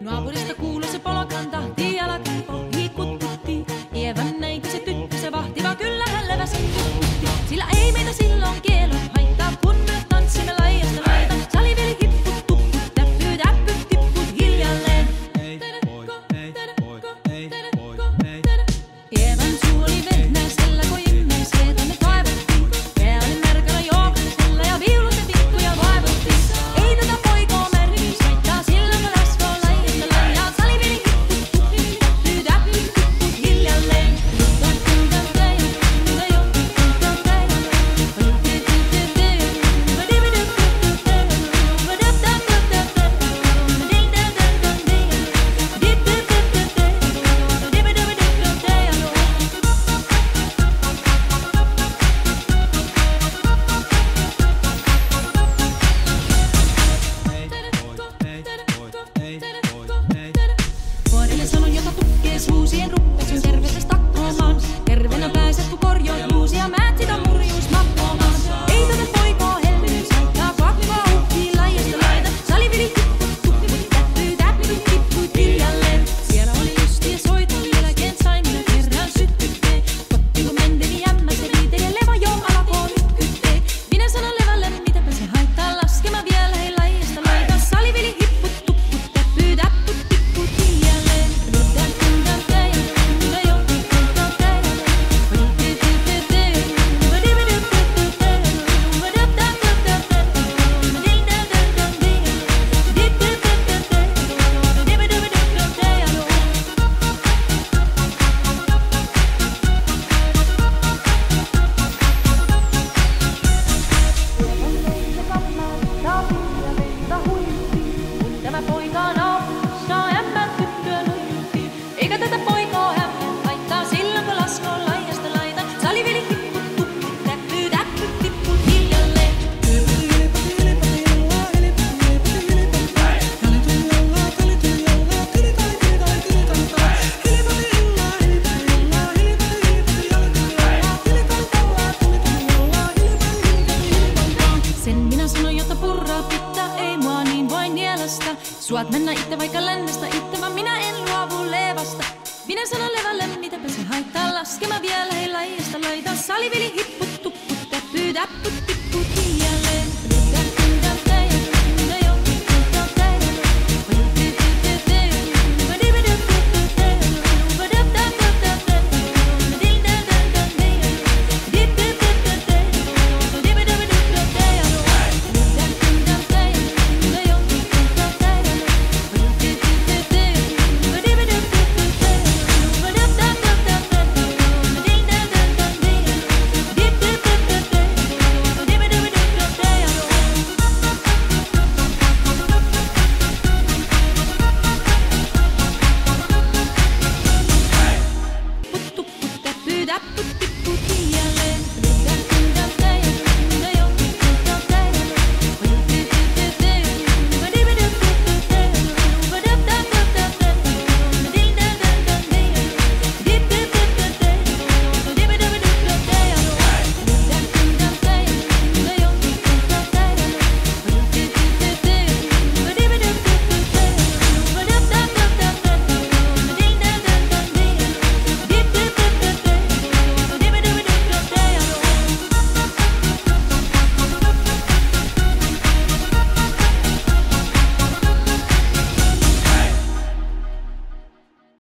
Naapurista kuului se polkan tahti, jalkapo hiikutti. Ievan neiti se tyttö, se vahtiva, kyllä hän leväsi tuttutti. Sillä ei meitä silloin kielot haittaa, kun me tanssimme laidasta laitaan. Salivili hipput, tupput, täppyt, tipput hiljalleen. Ievan suu oli vehnäisellä, kun ihmeeseen me toivottiin. Pää oli märkänä jokaisella ja viulun se tikkuja vaivottiin. Ei tätä poikoo merkitys haittaa, silloin kun laskoo laidasta laidaan. Salivili hipput, täppyt, tipput hiljalleen. Vuodelle sanon, jota tukkee suusien ruppesun terveestä takkomaan. Terveenä pääset, kun korjoit luusia, määt sitä murjuus makkomaan. Ei tätä poikoo hellyys haittaa, pakkoa uhkii laidasta laitaan. Salivili hipput, tupput, täppyt, tipput hiljalleen. Siellä oli lystiä soiton jälkeen, sain minä kerran syttyttee. Kotti kun menteli jämmässä riiteli, leva jo alakoon ykkyttee. Minä sanon levälle, mitäpä se haittaa, laskema vielä hei laidasta laitaan. Salivili hipput, tupput, täppyt, tipput hiljalleen. Tämä poika on avussa, ämmän tyttöä nuitti. Eikä tätä poikoo hämmä haittaa, silloin kun laskoo laidasta laitaan. Salivili hipput, tupput, täppyt, tipput hiljalleen. Sen minä sanoin, jotta purraa pitää, ei mua niin voi nielasta. Suot mennä itse vaikka lännestä itse, vaan minä en luovu levasta. Minä sanon levälle, mitäpä se haittaa, laskema vielä hei laidasta laitaan. Salivili hipput, tupput, täppyt,